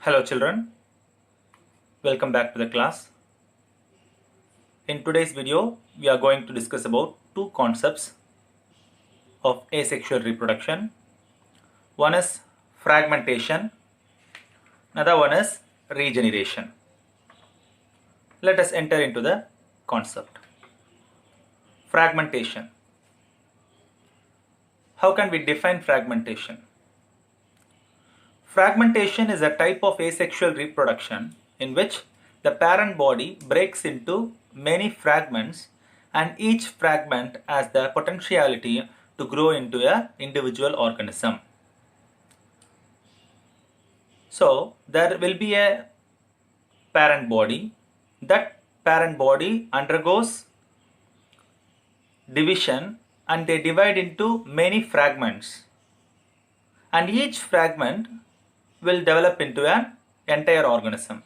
Hello children, welcome back to the class. In today's video, we are going to discuss about two concepts of asexual reproduction. One is fragmentation, another one is regeneration. Let us enter into the concept. Fragmentation. How can we define fragmentation? Fragmentation is a type of asexual reproduction in which the parent body breaks into many fragments and each fragment has the potentiality to grow into an individual organism. So there will be a parent body. That parent body undergoes division and they divide into many fragments, and each fragment will develop into an entire organism.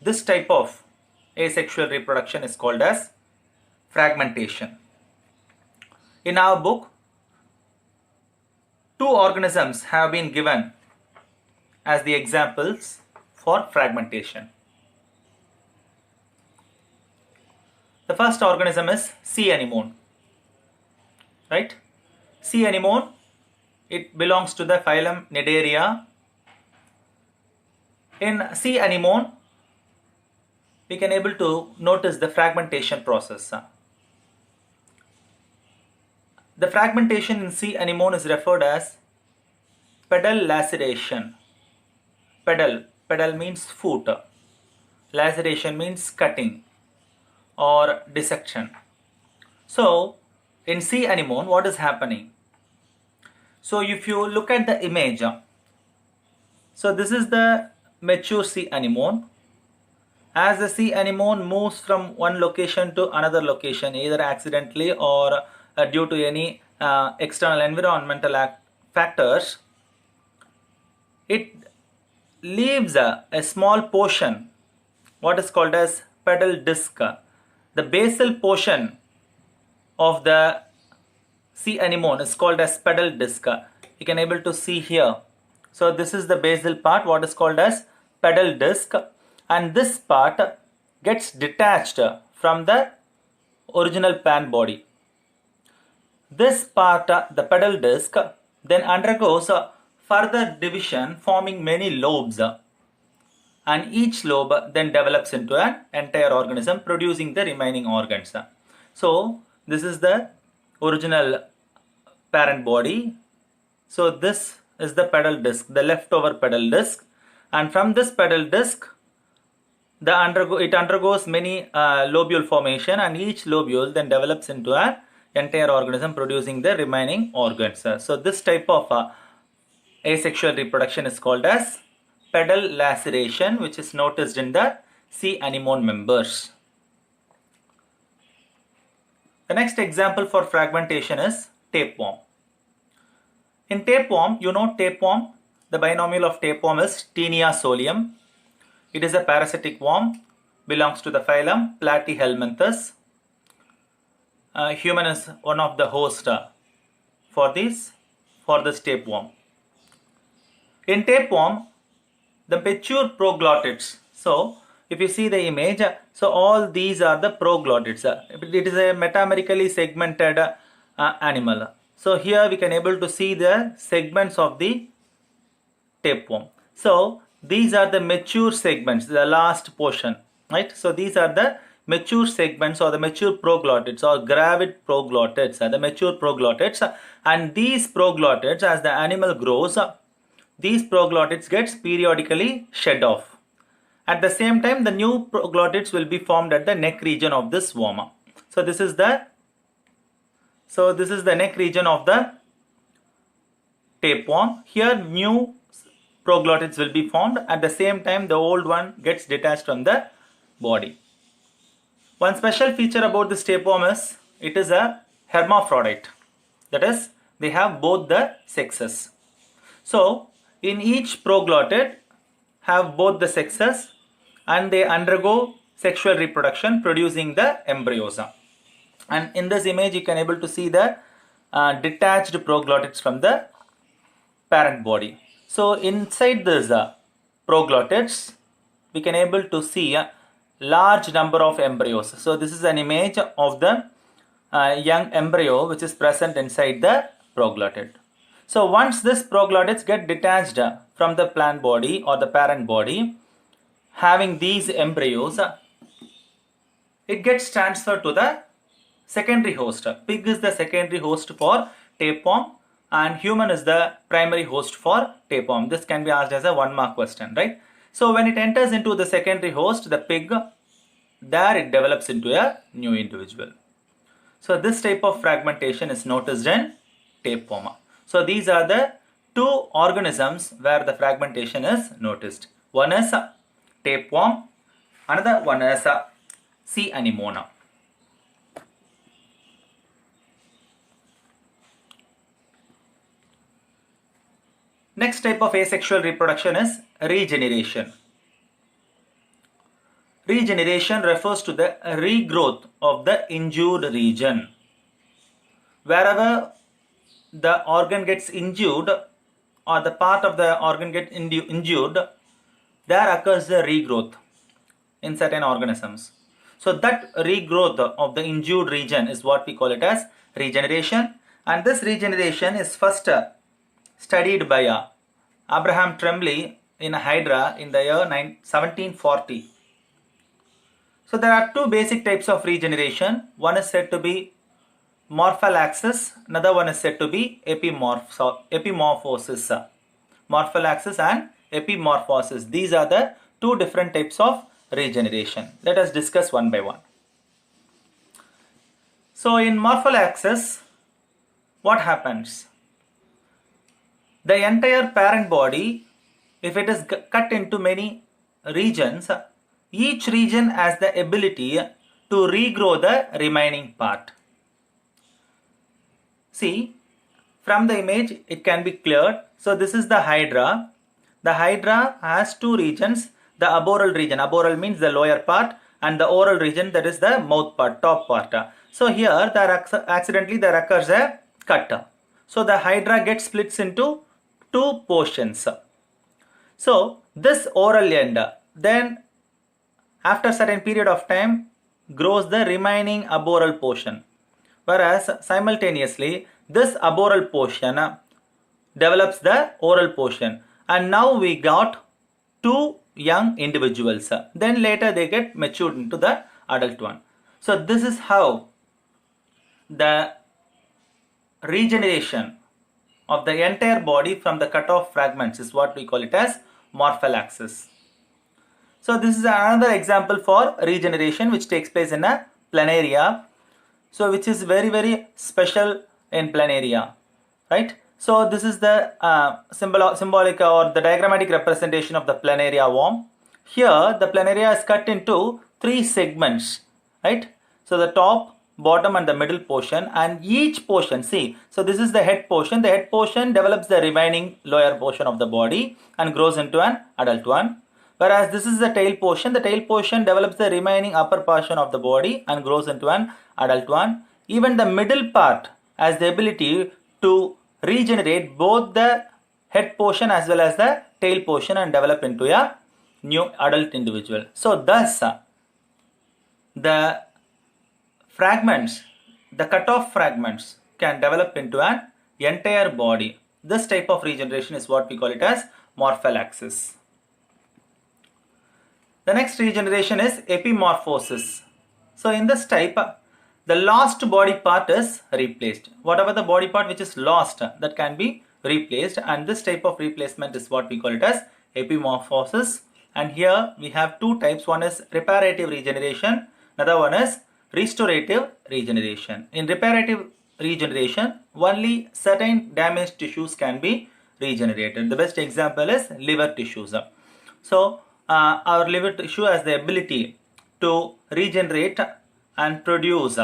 This type of asexual reproduction is called as fragmentation. In our book, two organisms have been given as the examples for fragmentation. The first organism is sea anemone. Right? Sea anemone, it belongs to the phylum Cnidaria. In sea anemone, we can able to notice the fragmentation process. The fragmentation in sea anemone is referred as pedal laceration. Pedal means foot. Laceration means cutting or dissection. So, in sea anemone, what is happening? So, if you look at the image, so this is the mature sea anemone. As the sea anemone moves from one location to another location, either accidentally or due to any external environmental factors, it leaves a small portion, what is called as pedal disc. The basal portion of the sea anemone is called as pedal disc. You can able to see here. So this is the basal part, what is called as pedal disc, and this part gets detached from the original parent body. This part, the pedal disc, then undergoes further division, forming many lobes, and each lobe then develops into an entire organism, producing the remaining organs. So this is the original parent body. So this is the pedal disc, the leftover pedal disc, and from this pedal disc it undergoes many lobule formation, and each lobule then develops into an entire organism, producing the remaining organs. So this type of asexual reproduction is called as pedal laceration, which is noticed in the sea anemone members. The next example for fragmentation is tapeworm. In tapeworm, you know tapeworm, the binomial of tapeworm is Taenia solium. It is a parasitic worm, belongs to the phylum Platyhelminthes. Human is one of the hosts for this tapeworm. In tapeworm, the mature proglottids. So, if you see the image, so all these are the proglottids. It is a metamerically segmented animal. So here we can able to see the segments of the tapeworm. So these are the mature segments, the last portion, right? So these are the mature segments or the mature proglottids or gravid proglottids, the mature proglottids, and these proglottids, as the animal grows, these proglottids gets periodically shed off. At the same time, the new proglottids will be formed at the neck region of this worm. So this is the neck region of the tapeworm. Here new proglottids will be formed. At the same time, the old one gets detached from the body. One special feature about this tapeworm is it is a hermaphrodite. That is, they have both the sexes. So in each proglottid have both the sexes, and they undergo sexual reproduction, producing the embryos. And in this image, you can able to see the detached proglottids from the parent body. So inside this proglottids, we can able to see a large number of embryos. So this is an image of the young embryo which is present inside the proglottid. So once this proglottids get detached from the plant body or the parent body, having these embryos, it gets transferred to the secondary host. Pig is the secondary host for tapeworm and human is the primary host for tapeworm. This can be asked as a 1-mark question, right? So when it enters into the secondary host, the pig, there it develops into a new individual. So this type of fragmentation is noticed in tapeworm. So these are the two organisms where the fragmentation is noticed. One is tapeworm, another one is sea anemone. Next type of asexual reproduction is regeneration. Regeneration refers to the regrowth of the injured region. Wherever the organ gets injured or the part of the organ gets injured, there occurs the regrowth in certain organisms. So that regrowth of the injured region is what we call it as regeneration, and this regeneration is first studied by Abraham Tremblay in Hydra in the year 1740. So there are two basic types of regeneration. One is said to be morphallaxis, another one is said to be epimorphosis. Morphallaxis and epimorphosis. These are the two different types of regeneration. Let us discuss one by one. So in morphallaxis, what happens? The entire parent body, if it is cut into many regions, each region has the ability to regrow the remaining part. See, from the image it can be cleared. So this is the hydra. The hydra has two regions, the aboral region. Aboral means the lower part, and the oral region, that is the mouth part, top part. So here accidentally there occurs a cut. So the hydra gets splits into two portions. So this oral end then after certain period of time grows the remaining aboral portion, whereas simultaneously this aboral portion develops the oral portion, and now we got two young individuals. Then later they get matured into the adult one. So this is how the regeneration of the entire body from the cut off fragments is what we call it as morphallaxis. So this is another example for regeneration which takes place in a planaria. So which is very special in planaria, right? So this is the symbolic or the diagrammatic representation of the planaria worm. Here the planaria is cut into three segments, right? So the top, bottom and the middle portion, and each portion, see, so this is the head portion. The head portion develops the remaining lower portion of the body and grows into an adult one. Whereas this is the tail portion. The tail portion develops the remaining upper portion of the body and grows into an adult one. Even the middle part has the ability to regenerate both the head portion as well as the tail portion and develop into a new adult individual. So thus the fragments, the cut-off fragments can develop into an entire body. This type of regeneration is what we call it as morphallaxis. The next regeneration is epimorphosis. So in this type, the lost body part is replaced. Whatever the body part which is lost, that can be replaced, and this type of replacement is what we call it as epimorphosis. And here we have two types. One is reparative regeneration, another one is restorative regeneration. In reparative regeneration, only certain damaged tissues can be regenerated. The best example is liver tissues. So our liver tissue has the ability to regenerate and produce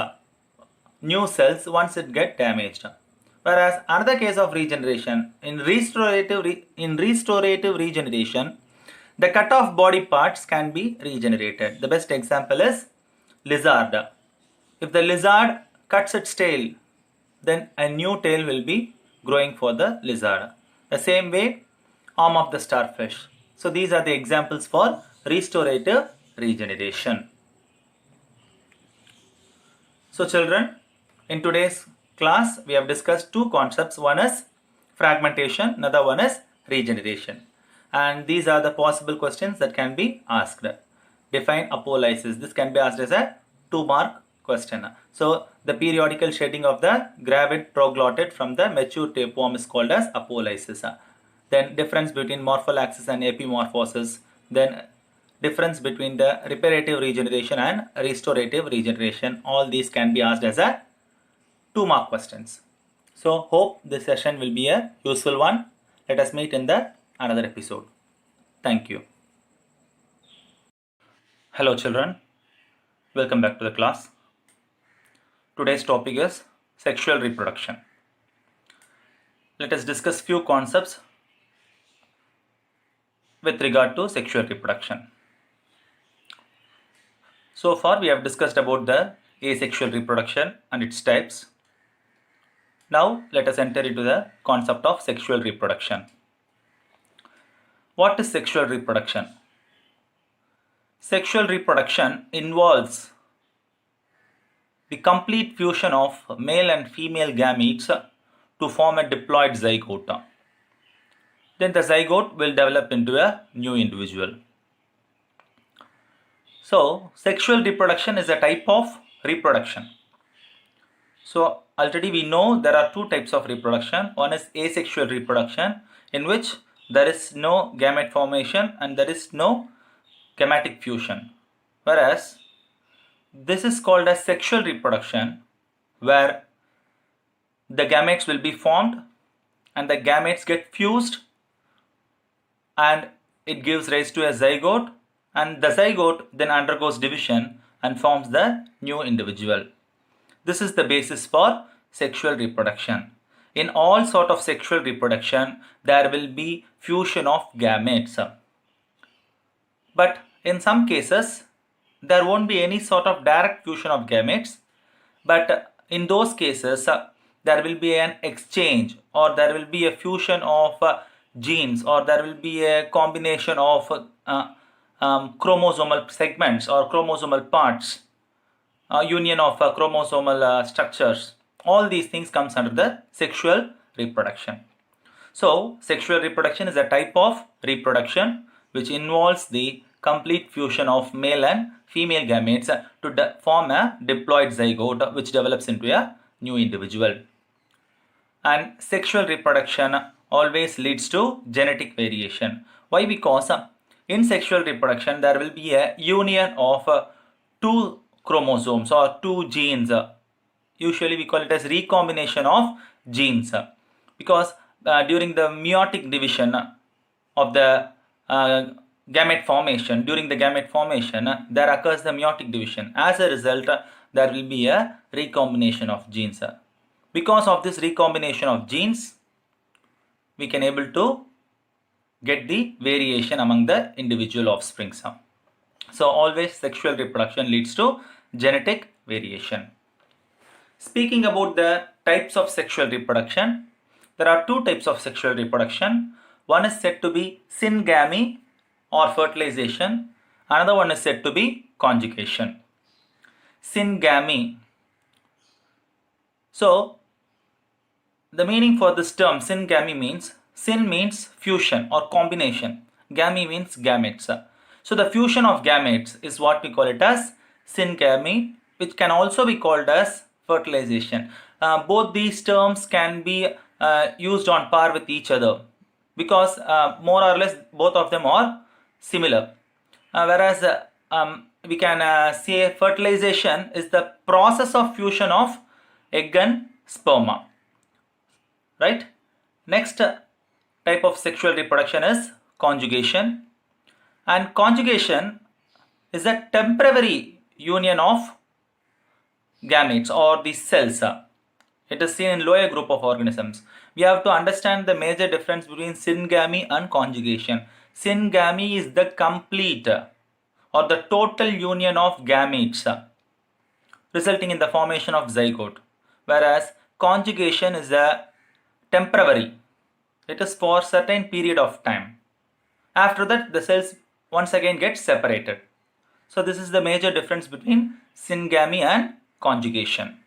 new cells once it gets damaged. Whereas another case of regeneration, in restorative regeneration, the cut off body parts can be regenerated. The best example is lizard. If the lizard cuts its tail, then a new tail will be growing for the lizard. The same way, arm of the starfish. So these are the examples for restorative regeneration. So children, in today's class we have discussed two concepts. One is fragmentation, another one is regeneration. And these are the possible questions that can be asked. Define apolysis. This can be asked as a 2-mark question. So the periodical shedding of the gravid proglottid from the mature tapeworm is called as apolysis. Then difference between morphollaxis and epimorphosis. Then difference between the reparative regeneration and restorative regeneration. All these can be asked as a 2-mark questions. So hope this session will be a useful one. Let us meet in the another episode. Thank you. Hello children, welcome back to the class. Today's topic is sexual reproduction. Let us discuss few concepts with regard to sexual reproduction. So far we have discussed about the asexual reproduction and its types. Now let us enter into the concept of sexual reproduction. What is sexual reproduction? Sexual reproduction involves the complete fusion of male and female gametes to form a diploid zygote. Then the zygote will develop into a new individual. So sexual reproduction is a type of reproduction. So already we know there are two types of reproduction. One is asexual reproduction, in which there is no gamete formation and there is no gametic fusion. Whereas this is called as sexual reproduction, where the gametes will be formed and the gametes get fused and it gives rise to a zygote, and the zygote then undergoes division and forms the new individual. This is the basis for sexual reproduction. In all sort of sexual reproduction, there will be fusion of gametes. But in some cases, there won't be any sort of direct fusion of gametes. But in those cases, there will be an exchange, or there will be a fusion of genes, or there will be a combination of chromosomal segments or chromosomal parts, union of chromosomal structures. All these things comes under the sexual reproduction. So sexual reproduction is a type of reproduction which involves the complete fusion of male and female gametes to form a diploid zygote which develops into a new individual. And sexual reproduction always leads to genetic variation. Why? Because in sexual reproduction there will be a union of two chromosomes or two genes. Usually we call it as recombination of genes, because during the meiotic division of the gamete formation, there occurs the meiotic division. As a result, there will be a recombination of genes. Because of this recombination of genes, we can able to get the variation among the individual offspring. So always sexual reproduction leads to genetic variation. Speaking about the types of sexual reproduction, there are two types of sexual reproduction. One is said to be syngamy or fertilization. Another one is said to be conjugation. Syngamy. So the meaning for this term syngamy means, syn means fusion or combination, gamy means gametes. So the fusion of gametes is what we call it as syngamy, which can also be called as fertilization. Both these terms can be used on par with each other, because more or less both of them are similar. Whereas we can say fertilization is the process of fusion of egg and sperma. Right? Next type of sexual reproduction is conjugation. And conjugation is a temporary union of gametes or the cells. It is seen in lower group of organisms. We have to understand the major difference between syngamy and conjugation. Syngamy is the complete or the total union of gametes resulting in the formation of zygote, whereas conjugation is a temporary. It is for certain period of time. After that, the cells once again get separated. So this is the major difference between syngamy and conjugation.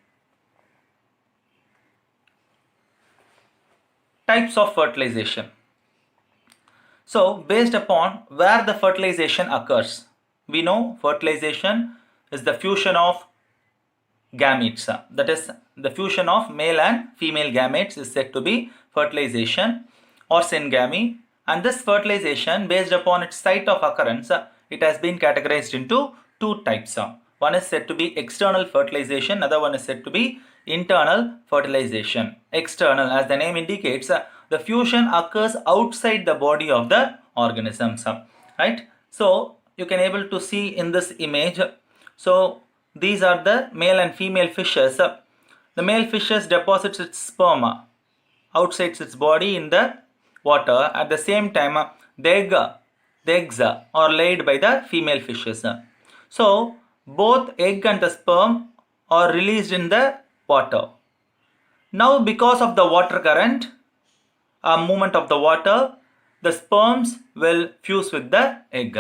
Types of fertilization. So based upon where the fertilization occurs, we know fertilization is the fusion of gametes. That is, the fusion of male and female gametes is said to be fertilization or syngamy. And this fertilization, based upon its site of occurrence, it has been categorized into two types. One is said to be external fertilization, another one is said to be internal fertilization. External, as the name indicates, the fusion occurs outside the body of the organisms, right? So you can able to see in this image. So these are the male and female fishes. The male fishes deposits its sperm outside its body in the water. At the same time, the eggs are laid by the female fishes. So both egg and the sperm are released in the water. Now because of the water current, movement of the water, the sperms will fuse with the egg.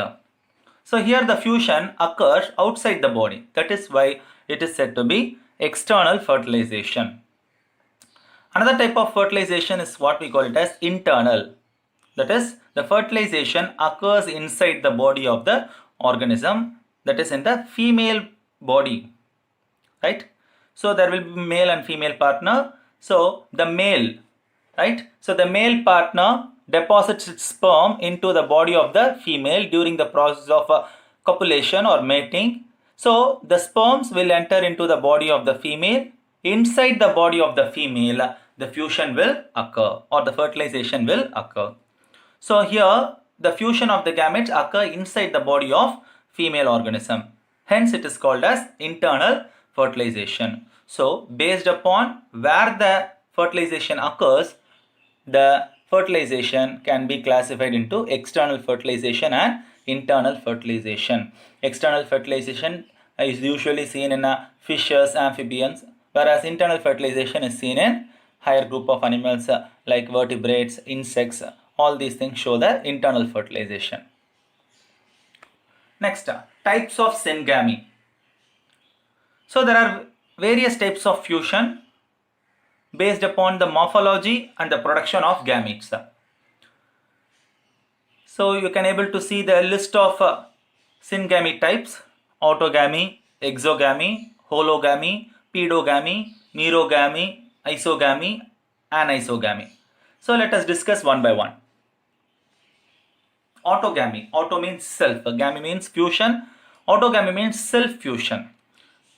So here the fusion occurs outside the body. That is why it is said to be external fertilization. Another type of fertilization is what we call it as internal. That is, the fertilization occurs inside the body of the organism, that is in the female body, right? So there will be male and female partner. So the male, right? So the male partner deposits its sperm into the body of the female during the process of copulation or mating. So the sperms will enter into the body of the female. Inside the body of the female, the fusion will occur or the fertilization will occur. So here the fusion of the gametes occur inside the body of female organism. Hence it is called as internal fertilization. So based upon where the fertilization occurs, the fertilization can be classified into external fertilization and internal fertilization. External fertilization is usually seen in fishes, amphibians, whereas internal fertilization is seen in higher group of animals like vertebrates, insects. All these things show the internal fertilization. Next, types of syngamy. So there are various types of fusion based upon the morphology and the production of gametes. So you can able to see the list of syngamy types: autogamy, exogamy, hologamy, pedogamy, merogamy, isogamy, anisogamy. So let us discuss one by one. Autogamy. Auto means self. Gamy means fusion. Autogamy means self-fusion.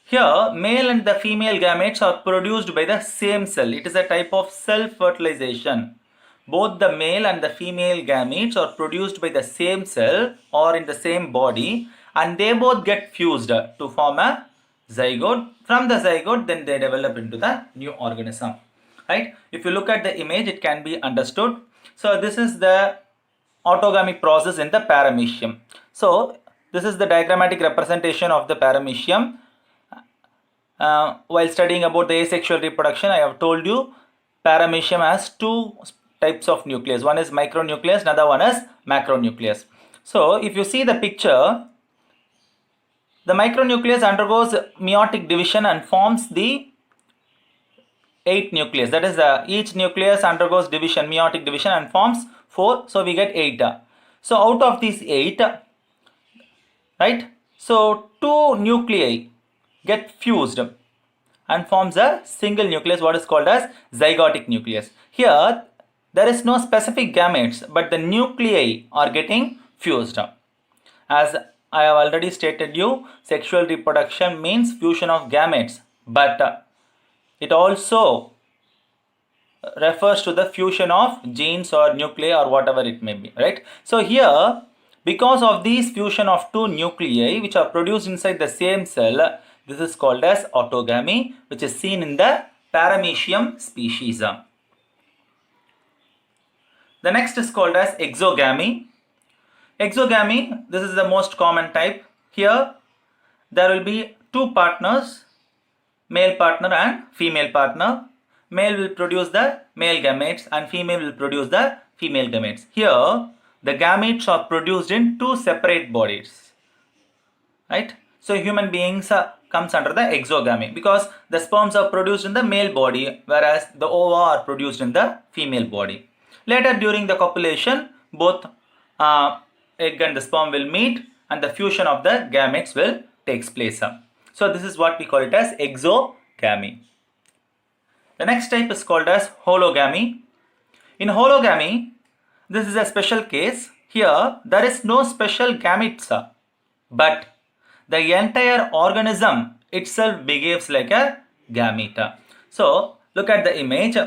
Here, male and the female gametes are produced by the same cell. It is a type of self-fertilization. Both the male and the female gametes are produced by the same cell or in the same body, and they both get fused to form a zygote. From the zygote, then they develop into the new organism. Right? If you look at the image, it can be understood. So this is the autogamy process in the paramecium. So this is the diagrammatic representation of the paramecium. While studying about the asexual reproduction, I have told you paramecium has two types of nucleus. One is micronucleus, another one is macronucleus. So if you see the picture, the micronucleus undergoes meiotic division and forms the 8 nucleus. That is, each nucleus undergoes division, meiotic division, and forms 4. So we get 8. So out of these 8, right? So 2 nuclei get fused and forms a single nucleus, what is called as zygotic nucleus. Here there is no specific gametes, but the nuclei are getting fused. As I have already stated you, sexual reproduction means fusion of gametes, but it also refers to the fusion of genes or nuclei or whatever it may be, right? So here, because of these fusion of 2 nuclei which are produced inside the same cell, this is called as autogamy, which is seen in the paramecium species. The next is called as exogamy. Exogamy, this is the most common type. Here there will be 2 partners, male partner and female partner. Male will produce the male gametes and female will produce the female gametes. Here the gametes are produced in two separate bodies, right? So human beings comes under the exogamy because the sperms are produced in the male body, whereas the ova are produced in the female body. Later during the copulation, both egg and the sperm will meet and the fusion of the gametes will takes place. So this is what we call it as exogamy. The next type is called as hologamy. In hologamy, this is a special case. Here there is no special gametes, but the entire organism itself behaves like a gamete. So look at the image.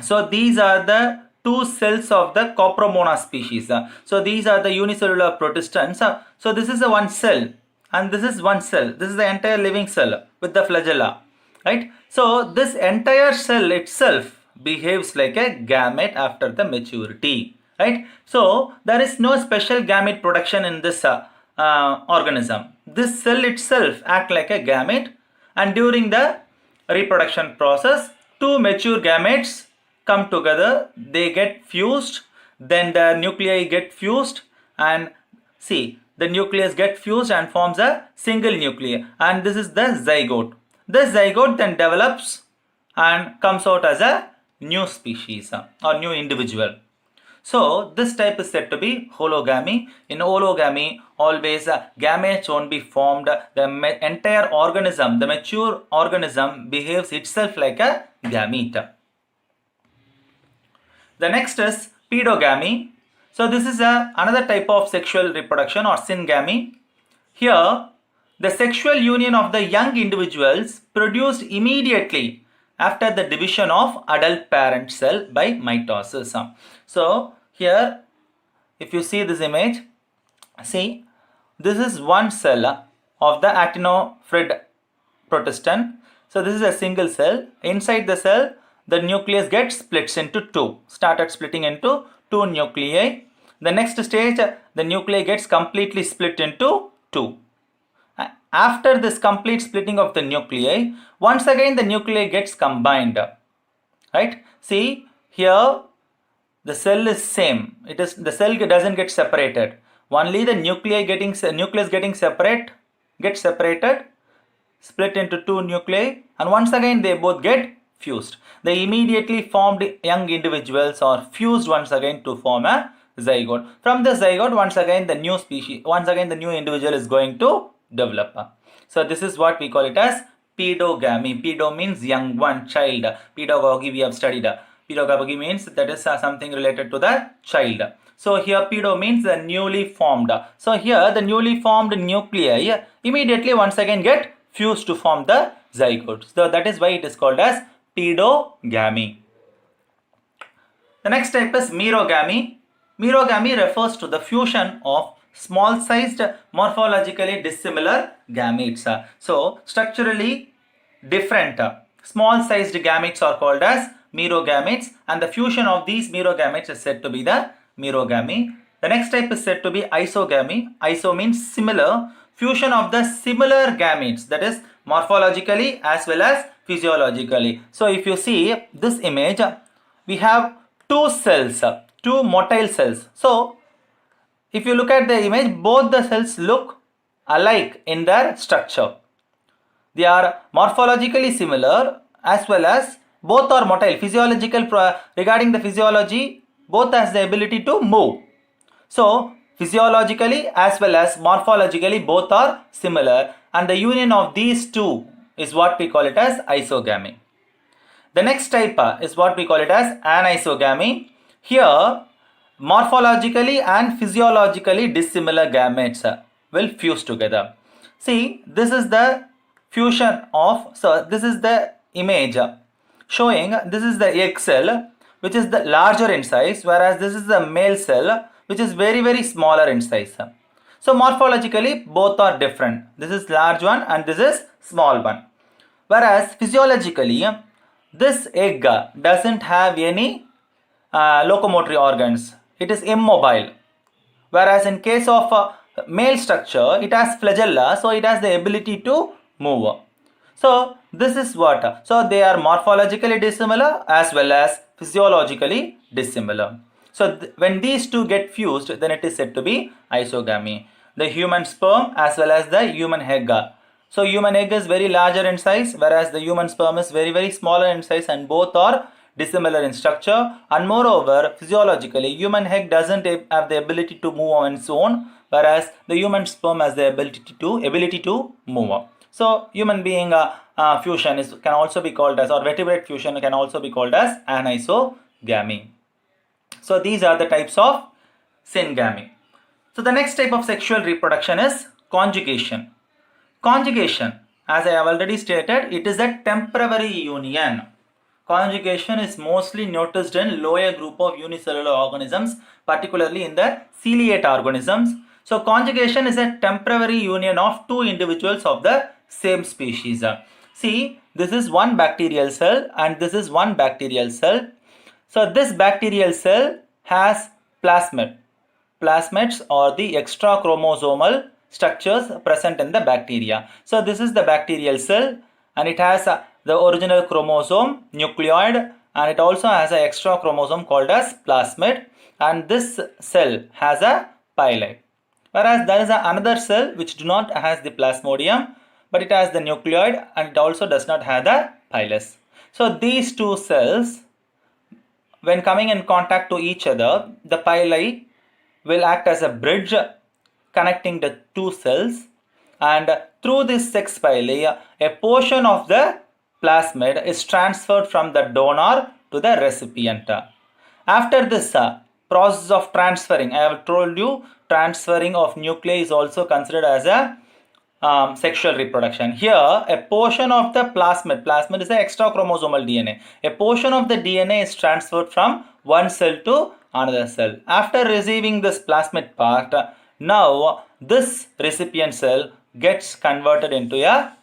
So these are the two cells of the Copromona species. So these are the unicellular protistans. So this is the one cell and this is one cell. This is the entire living cell with the flagella, right? So this entire cell itself behaves like a gamete after the maturity, right? So there is no special gamete production in this organism. This cell itself act like a gamete, and during the reproduction process, two mature gametes come together, they get fused, then the nuclei get fused, and see, the nucleus get fused and forms a single nucleus, and this is the zygote. This zygote then develops and comes out as a new species or new individual. So this type is said to be hologamy. In hologamy, always gametes won't be formed. The entire organism, the mature organism, behaves itself like a gamete. The next is pedogamy. So this is another type of sexual reproduction or syngamy. Here, the sexual union of the young individuals produced immediately after the division of adult parent cell by mitosis. So here, if you see this image, see, this is one cell of the actinophyrid protestant. So this is a single cell. Inside the cell, the nucleus gets splits into two, started splitting into two nuclei. The next stage, the nuclei gets completely split into two. After this complete splitting of the nuclei, once again the nuclei gets combined, right? See, here the cell is same. It is, the cell doesn't get separated. Only the nucleus getting separated, split into two nuclei, and once again they both get fused. The immediately formed young individuals are fused once again to form a zygote. From the zygote, once again the new individual is going to develop. So this is what we call it as pedogamy. Pedo means young one, child. Pedagogy we have studied. Pedagogy means that is something related to the child. So here pedo means the newly formed. So here the newly formed nuclei immediately once again get fused to form the zygote. So that is why it is called as pedogamy. The next type is merogamy. Merogamy refers to the fusion of small-sized, morphologically dissimilar gametes. So structurally different small-sized gametes are called as merogametes, and the fusion of these merogametes is said to be the merogamy. The next type is said to be isogamy. Iso means similar. Fusion of the similar gametes, that is morphologically as well as physiologically. So if you see this image, we have two cells, two motile cells. So if you look at the image, both the cells look alike in their structure. They are morphologically similar as well as both are motile. Regarding the physiology, both has the ability to move. So physiologically as well as morphologically both are similar, and the union of these two is what we call it as isogamy. The next type is what we call it as anisogamy. Here morphologically and physiologically dissimilar gametes will fuse together. See, this is the fusion of, so this is the image showing this is the egg cell which is the larger in size, whereas this is the male cell which is very smaller in size. So morphologically both are different. This is large one and this is small one. Whereas physiologically this egg doesn't have any locomotory organs. It is immobile. Whereas in case of male structure, it has flagella, so it has the ability to move. So this is what. So they are morphologically dissimilar as well as physiologically dissimilar. So when these two get fused, then it is said to be isogamy. The human sperm as well as the human egg. So human egg is very larger in size, whereas the human sperm is very smaller in size, and both are dissimilar in structure. And moreover, physiologically, human egg doesn't have the ability to move on its own, whereas the human sperm has the ability to move. So human being fusion can also be called as, or vertebrate fusion can also be called as anisogamy. So these are the types of syngamy. So the next type of sexual reproduction is conjugation. Conjugation, as I have already stated, it is a temporary union. Conjugation is mostly noticed in lower group of unicellular organisms, particularly in the ciliate organisms. So conjugation is a temporary union of two individuals of the same species. See, this is one bacterial cell and this is one bacterial cell. So this bacterial cell has plasmid. Plasmids are the extra chromosomal structures present in the bacteria. So this is the bacterial cell, and it has the original chromosome, nucleoid, and it also has an extra chromosome called as plasmid, and this cell has a pili. Whereas there is another cell which do not has the plasmodium, but it has the nucleoid and it also does not have the pilus. So these two cells, when coming in contact to each other, the pili will act as a bridge connecting the two cells, and through this sex pili, a portion of the plasmid is transferred from the donor to the recipient. After this process of transferring, I have told you transferring of nuclei is also considered as a sexual reproduction. Here, a portion of the plasmid is the extra chromosomal DNA. A portion of the DNA is transferred from one cell to another cell. After receiving this plasmid part, now this recipient cell gets converted into a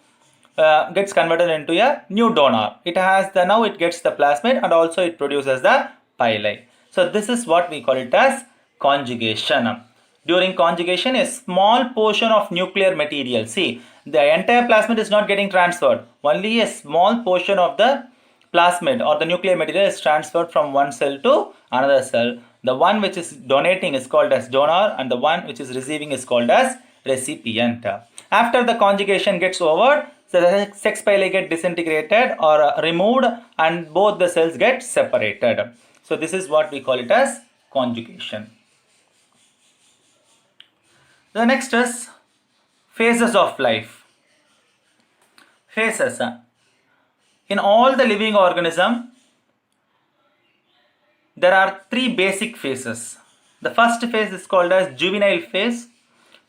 new donor. It has the, now it gets the plasmid and also it produces the pili. So this is what we call it as conjugation. During conjugation, a small portion of nuclear material, see, the entire plasmid is not getting transferred. Only a small portion of the plasmid or the nuclear material is transferred from one cell to another cell. The one which is donating is called as donor, and the one which is receiving is called as recipient. After the conjugation gets over, the sex pili get disintegrated or removed, and both the cells get separated. So this is what we call it as conjugation. The next is phases of life. Phases. In all the living organism, there are three basic phases. The first phase is called as juvenile phase.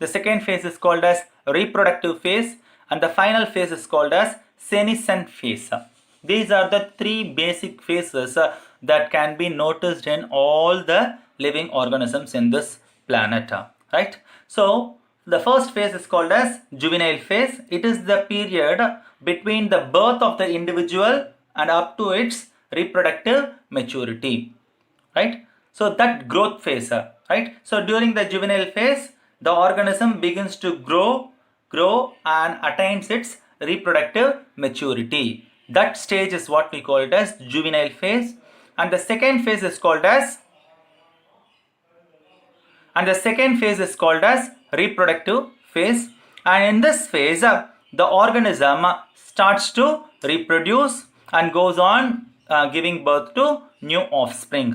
The second phase is called as reproductive phase, and the final phase is called as senescent phase. These are the three basic phases that can be noticed in all the living organisms in this planet, right? So the first phase is called as juvenile phase. It is the period between the birth of the individual and up to its reproductive maturity, right? So that growth phase, right? So during the juvenile phase, the organism begins to grow and attains its reproductive maturity. That stage is what we call it as juvenile phase. And the second phase is called as reproductive phase. And in this phase, the organism starts to reproduce and goes on giving birth to new offspring,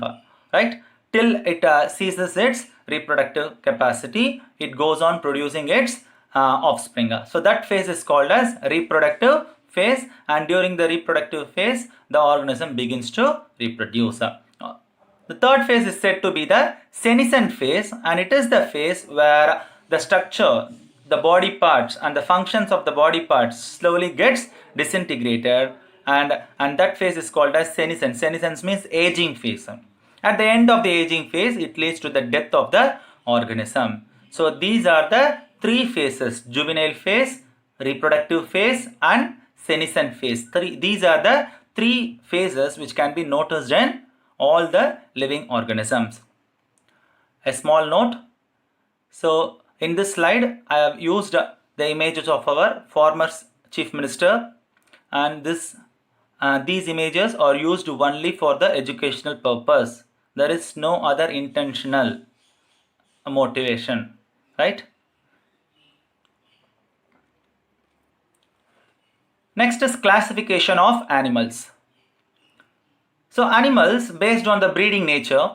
right? Till it ceases its reproductive capacity, it goes on producing its offspring. So that phase is called as reproductive phase, and during the reproductive phase, the organism begins to reproduce. The third phase is said to be the senescent phase, and it is the phase where the structure, the body parts and the functions of the body parts slowly gets disintegrated, and that phase is called as senescence. Senescence means aging phase. At the end of the aging phase, it leads to the death of the organism. So these are the three phases: juvenile phase, reproductive phase, and senescent phase. These are the three phases which can be noticed in all the living organisms. A small note. So in this slide, I have used the images of our former chief minister, and these images are used only for the educational purpose. There is no other intentional motivation, right? Next is classification of animals. So animals based on the breeding nature,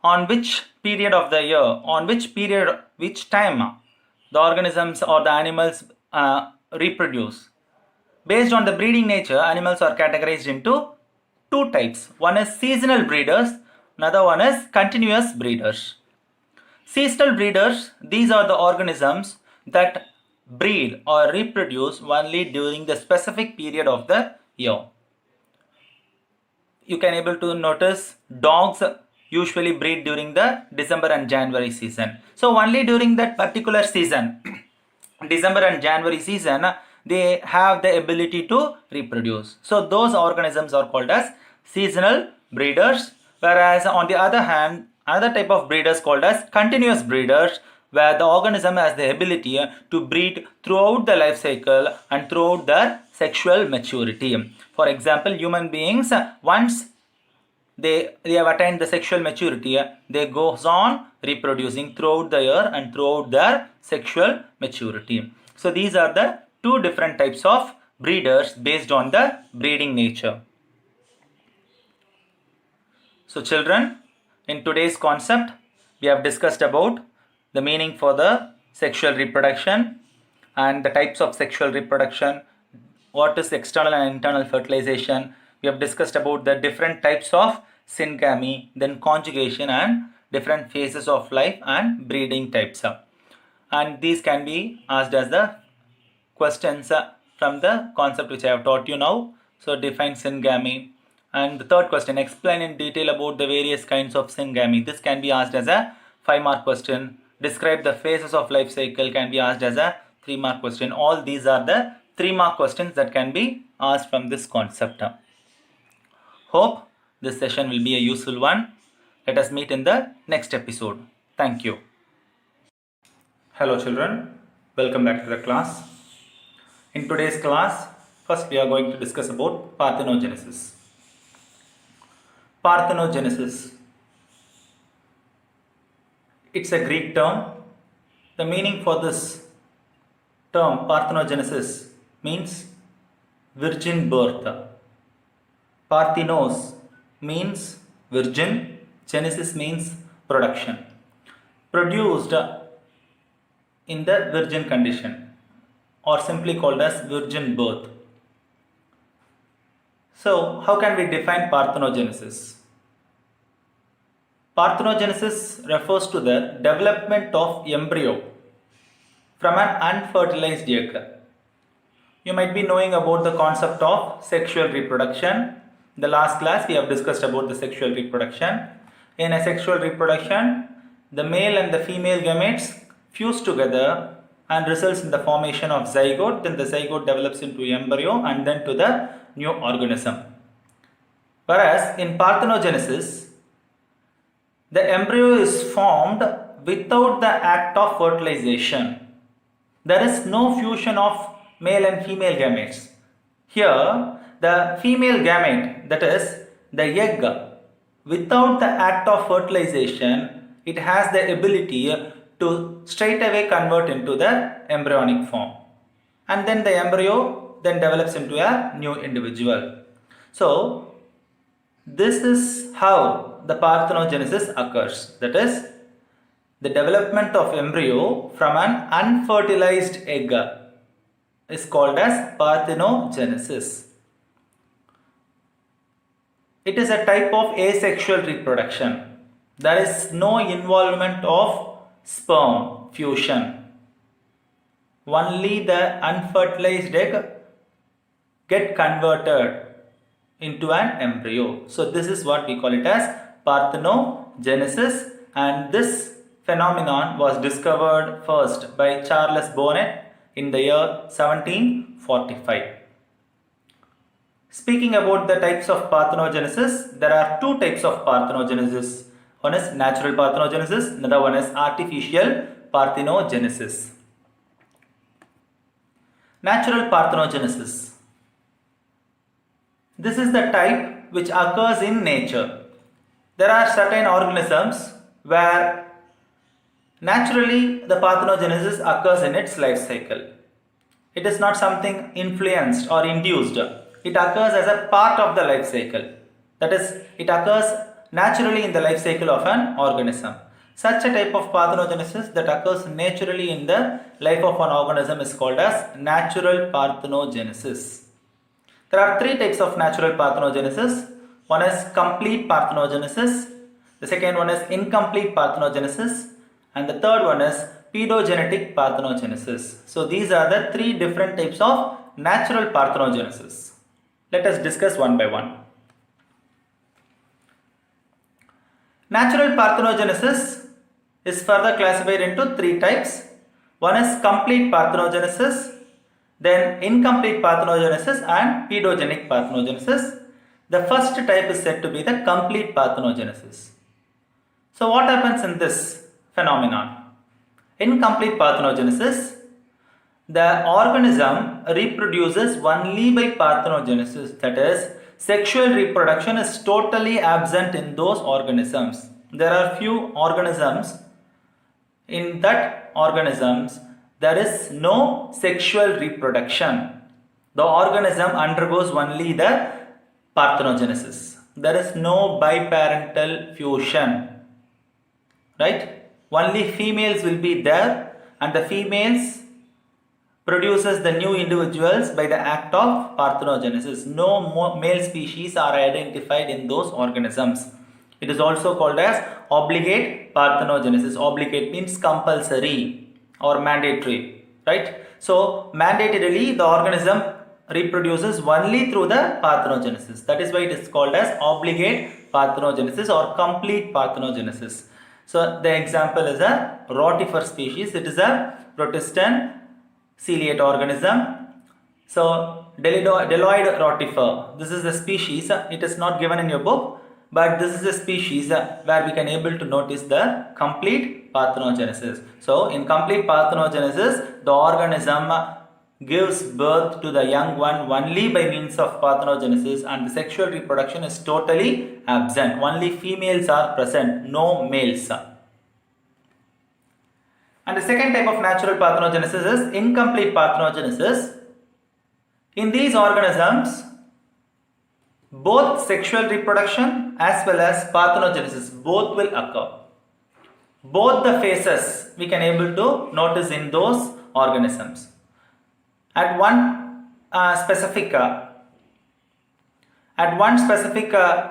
on which period of the year, which time the organisms or the animals reproduce. Based on the breeding nature, animals are categorized into two types. One is seasonal breeders, another one is continuous breeders. Seasonal breeders, these are the organisms that breed or reproduce only during the specific period of the year. You can able to notice dogs usually breed during the December and January season. So only during that particular season, December and January season, they have the ability to reproduce. So those organisms are called as seasonal breeders. Whereas on the other hand, another type of breeders called as continuous breeders, where the organism has the ability to breed throughout the life cycle and throughout their sexual maturity. For example, human beings, once they have attained the sexual maturity, they goes on reproducing throughout the year and throughout their sexual maturity. So these are the two different types of breeders based on the breeding nature. So children, in today's concept, we have discussed about the meaning for the sexual reproduction and the types of sexual reproduction, what is external and internal fertilization. We have discussed about the different types of syngamy, then conjugation and different phases of life and breeding types. And these can be asked as the questions from the concept which I have taught you now. So define syngamy. And the third question, explain in detail about the various kinds of syngamy. This can be asked as a 5-mark question. Describe the phases of life cycle can be asked as a 3-mark question. All these are the 3-mark questions that can be asked from this concept. Hope this session will be a useful one. Let us meet in the next episode. Thank you. Hello children, welcome back to the class. In today's class, first we are going to discuss about parthenogenesis. Parthenogenesis. It's a Greek term. The meaning for this term parthenogenesis means virgin birth. Parthenos means virgin, genesis means production. Produced in the virgin condition, or simply called as virgin birth. So, how can we define parthenogenesis? Parthenogenesis refers to the development of embryo from an unfertilized egg. You might be knowing about the concept of sexual reproduction. In the last class, we have discussed about the sexual reproduction. In a sexual reproduction, the male and the female gametes fuse together and results in the formation of zygote. Then the zygote develops into embryo and then to the new organism. Whereas in parthenogenesis, the embryo is formed without the act of fertilization. There is no fusion of male and female gametes. Here, the female gamete, that is the egg, without the act of fertilization, it has the ability to straight away convert into the embryonic form. And then the embryo then develops into a new individual. So, this is how the parthenogenesis occurs. That is, the development of embryo from an unfertilized egg is called as parthenogenesis. It is a type of asexual reproduction. There is no involvement of sperm fusion. Only the unfertilized egg get converted into an embryo. So this is what we call it as parthenogenesis, and this phenomenon was discovered first by Charles Bonnet in the year 1745. Speaking about the types of parthenogenesis, there are two types of parthenogenesis. One is natural parthenogenesis, another one is artificial parthenogenesis. Natural parthenogenesis. This is the type which occurs in nature. There are certain organisms where naturally the parthenogenesis occurs in its life cycle. It is not something influenced or induced. It occurs as a part of the life cycle. That is, it occurs naturally in the life cycle of an organism. Such a type of parthenogenesis that occurs naturally in the life of an organism is called as natural parthenogenesis. There are three types of natural parthenogenesis. One is complete parthenogenesis, the second one is incomplete parthenogenesis, and the third one is pedogenetic parthenogenesis. So these are the three different types of natural parthenogenesis. Let us discuss one by one. Natural parthenogenesis is further classified into three types. One is complete parthenogenesis, then incomplete parthenogenesis and pedogenic parthenogenesis. The first type is said to be the complete parthenogenesis. So what happens in this phenomenon? In complete parthenogenesis, the organism reproduces only by parthenogenesis, that is, sexual reproduction is totally absent in those organisms. There are few organisms, in that organisms there is no sexual reproduction. The organism undergoes only the parthenogenesis. There is no biparental fusion, right? Only females will be there, and the females produces the new individuals by the act of parthenogenesis. No male species are identified in those organisms. It is also called as obligate parthenogenesis. Obligate means compulsory or mandatory, right? So mandatorily the organism reproduces only through the parthenogenesis. That is why it is called as obligate parthenogenesis or complete parthenogenesis. So the example is a rotifer species. It is a protestant ciliate organism. So Deloid rotifer, this is the species. It is not given in your book, but this is a species where we can able to notice the complete parthenogenesis. So in complete parthenogenesis, the organism gives birth to the young one only by means of parthenogenesis, and the sexual reproduction is totally absent. Only females are present, no males. And the second type of natural parthenogenesis is incomplete parthenogenesis. In these organisms, both sexual reproduction as well as parthenogenesis both will occur. Both the phases we can able to notice in those organisms. At one specific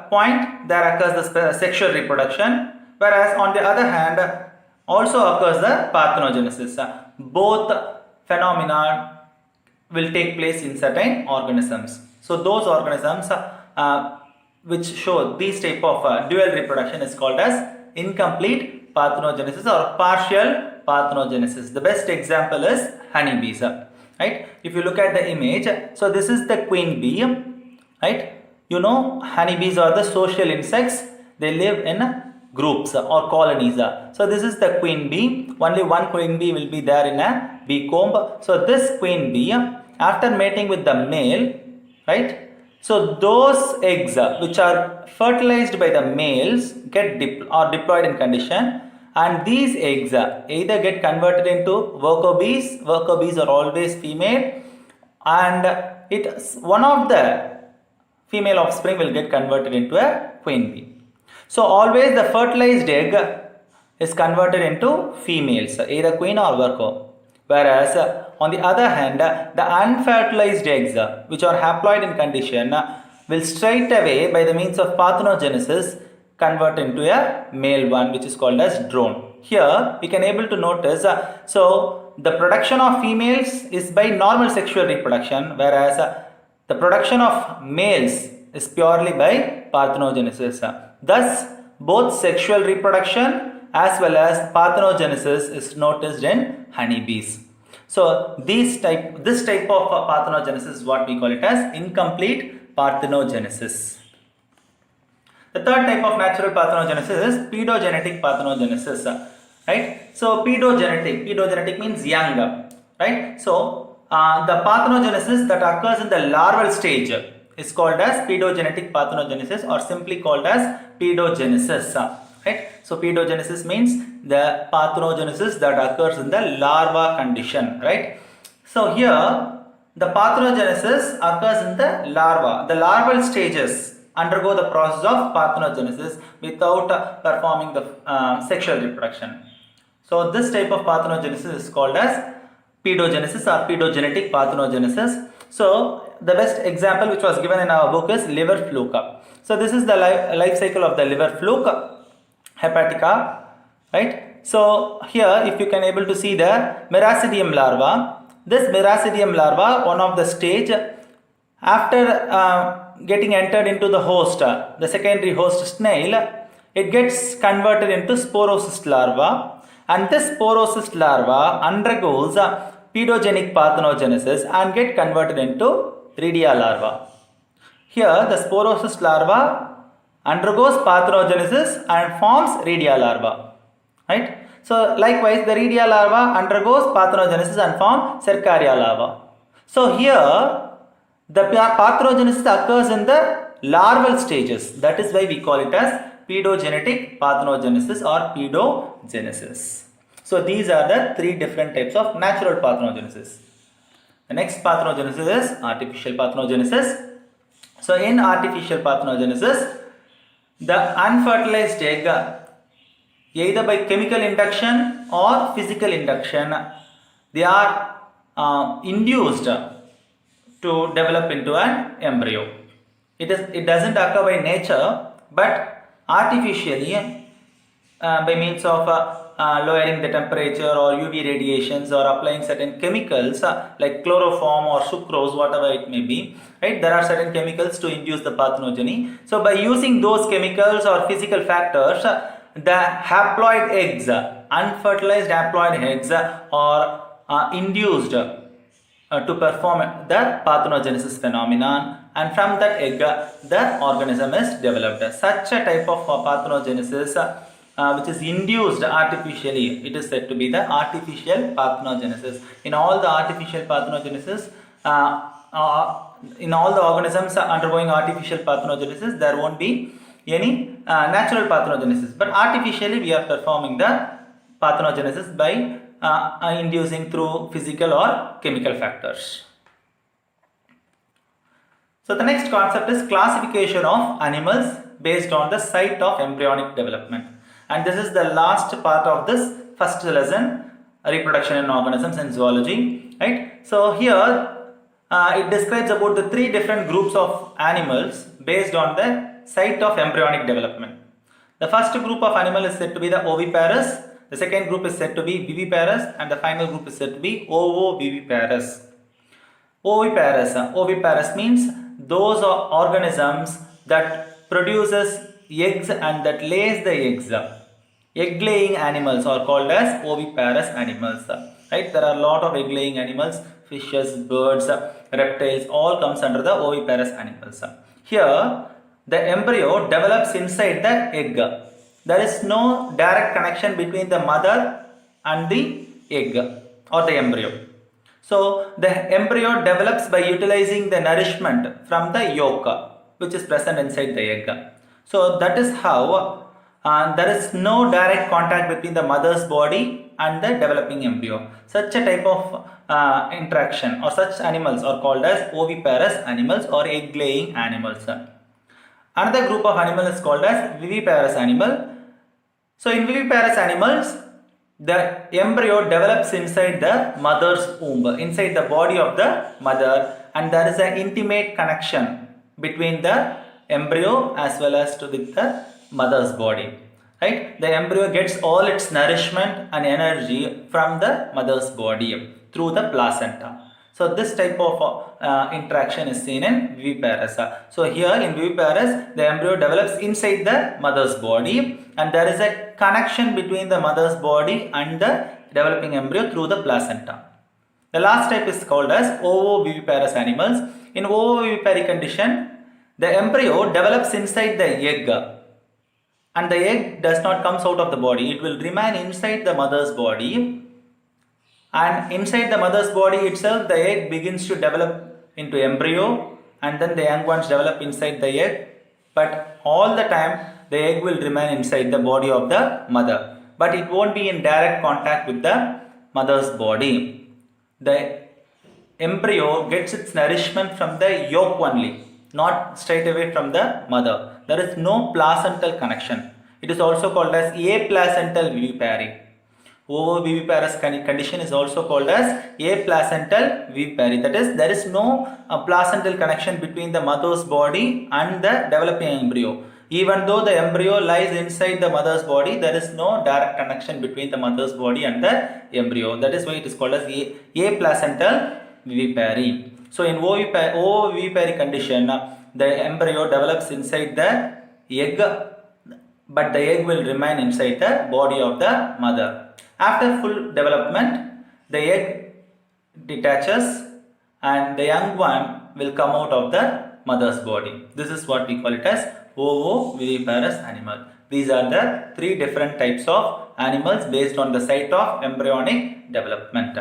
point there occurs the sexual reproduction, whereas on the other hand also occurs the parthenogenesis. Both phenomena will take place in certain organisms. So those organisms which show these type of dual reproduction is called as incomplete parthenogenesis or partial parthenogenesis. The best example is honeybees, right? If you look at the image, so this is the queen bee, right? You know, honeybees are the social insects. They live in groups or colonies. So this is the queen bee. Only one queen bee will be there in a bee comb. So this queen bee, after mating with the male, right? So those eggs which are fertilized by the males get diploid in condition, and these eggs either get converted into worker bees. Worker bees are always female, and one of the female offspring will get converted into a queen bee. So always the fertilized egg is converted into females, either queen or worker. Whereas on the other hand, the unfertilized eggs which are haploid in condition will straight away by the means of parthenogenesis convert into a male one, which is called as drone. Here we can able to notice, so the production of females is by normal sexual reproduction, whereas the production of males is purely by parthenogenesis. Thus, both sexual reproduction as well as parthenogenesis is noticed in honeybees. So, this type of parthenogenesis is what we call it as incomplete parthenogenesis. The third type of natural parthenogenesis is pedogenetic parthenogenesis, right? So, pedogenetic means young, right? So, the parthenogenesis that occurs in the larval stage is called as pedogenetic parthenogenesis, or simply called as pedogenesis. Right? So pedogenesis means the parthenogenesis that occurs in the larva condition. Right? So here the parthenogenesis occurs in the larva. The larval stages undergo the process of parthenogenesis without performing the sexual reproduction. So this type of parthenogenesis is called as pedogenesis or pedogenetic parthenogenesis. So the best example which was given in our book is liver fluke. So this is the life cycle of the liver fluke hepatica, right? So here if you can able to see the miracidium larva, this miracidium larva, one of the stage after getting entered into the host, the secondary host snail, it gets converted into sporocyst larva, and this sporocyst larva undergoes pedogenic parthenogenesis and get converted into redia larva. Here the sporocyst larva undergoes parthenogenesis and forms redia larva, right? So likewise the redia larva undergoes parthenogenesis and forms cercaria larva. So here the parthenogenesis occurs in the larval stages. That is why we call it as pedogenetic parthenogenesis or pedogenesis. So these are the three different types of natural parthenogenesis. The next parthenogenesis is artificial parthenogenesis. So in artificial parthenogenesis, the unfertilized egg, either by chemical induction or physical induction, they are induced to develop into an embryo. It doesn't occur by nature, but artificially by means of lowering the temperature or UV radiations or applying certain chemicals like chloroform or sucrose, whatever it may be, right? There are certain chemicals to induce the parthenogeny. So by using those chemicals or physical factors, the haploid eggs, unfertilized haploid eggs are induced to perform the parthenogenesis phenomenon, and from that egg the organism is developed. Such a type of parthenogenesis which is induced artificially, it is said to be the artificial parthenogenesis. In all the artificial parthenogenesis, in all the organisms undergoing artificial parthenogenesis, there won't be any natural parthenogenesis, but artificially we are performing the parthenogenesis by inducing through physical or chemical factors. So the next concept is classification of animals based on the site of embryonic development, and this is the last part of this first lesson, reproduction in organisms and zoology, right? So here it describes about the three different groups of animals based on the site of embryonic development. The first group of animal is said to be the oviparous, the second group is said to be viviparous, and the final group is said to be ovoviviparous. Oviparous means those are organisms that produces eggs and that lays the eggs. Egg laying animals are called as oviparous animals, right? There are a lot of egg laying animals, fishes, birds, reptiles, all comes under the oviparous animals. Here the embryo develops inside the egg. There is no direct connection between the mother and the egg or the embryo. So the embryo develops by utilizing the nourishment from the yolk which is present inside the egg. So that is how there is no direct contact between the mother's body and the developing embryo. Such a type of interaction or such animals are called as oviparous animals or egg laying animals. Another group of animal is called as viviparous animal. So in viviparous animals, the embryo develops inside the mother's womb, inside the body of the mother, and there is an intimate connection between the embryo as well as with the mother's body, right? The embryo gets all its nourishment and energy from the mother's body through the placenta. So this type of interaction is seen in viviparous. So here in viviparous, the embryo develops inside the mother's body, and there is a connection between the mother's body and the developing embryo through the placenta. The last type is called as ovoviviparous animals. In ovovivipary condition, the embryo develops inside the egg, and the egg does not come out of the body. It will remain inside the mother's body, and inside the mother's body itself the egg begins to develop into embryo, and then the young ones develop inside the egg, but all the time the egg will remain inside the body of the mother, but it won't be in direct contact with the mother's body. The embryo gets its nourishment from the yolk only, not straight away from the mother. There is no placental connection. It is also called as aplacental vivipary. Ovoviviparous condition is also called as aplacental vivipary. That is, there is no placental connection between the mother's body and the developing embryo. Even though the embryo lies inside the mother's body, there is no direct connection between the mother's body and the embryo. That is why it is called as aplacental vivipary. So in ovovivipary condition, the embryo develops inside the egg, but the egg will remain inside the body of the mother. After full development, the egg detaches and the young one will come out of the mother's body. This is what we call it as ovoviviparous animal. These are the three different types of animals based on the site of embryonic development.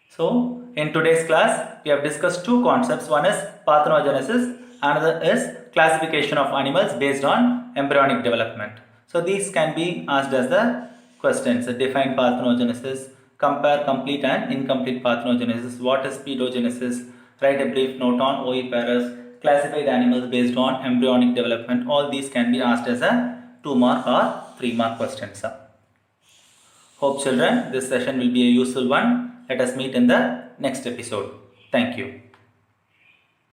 So, in today's class, we have discussed two concepts. One is parthenogenesis, another is classification of animals based on embryonic development. So, these can be asked as the questions. Define parthenogenesis, compare complete and incomplete parthenogenesis, what is pedogenesis, write a brief note on oviparous, classify the animals based on embryonic development. All these can be asked as a 2-mark or 3-mark questions. Hope children, this session will be a useful one. Let us meet in the next episode. Thank you.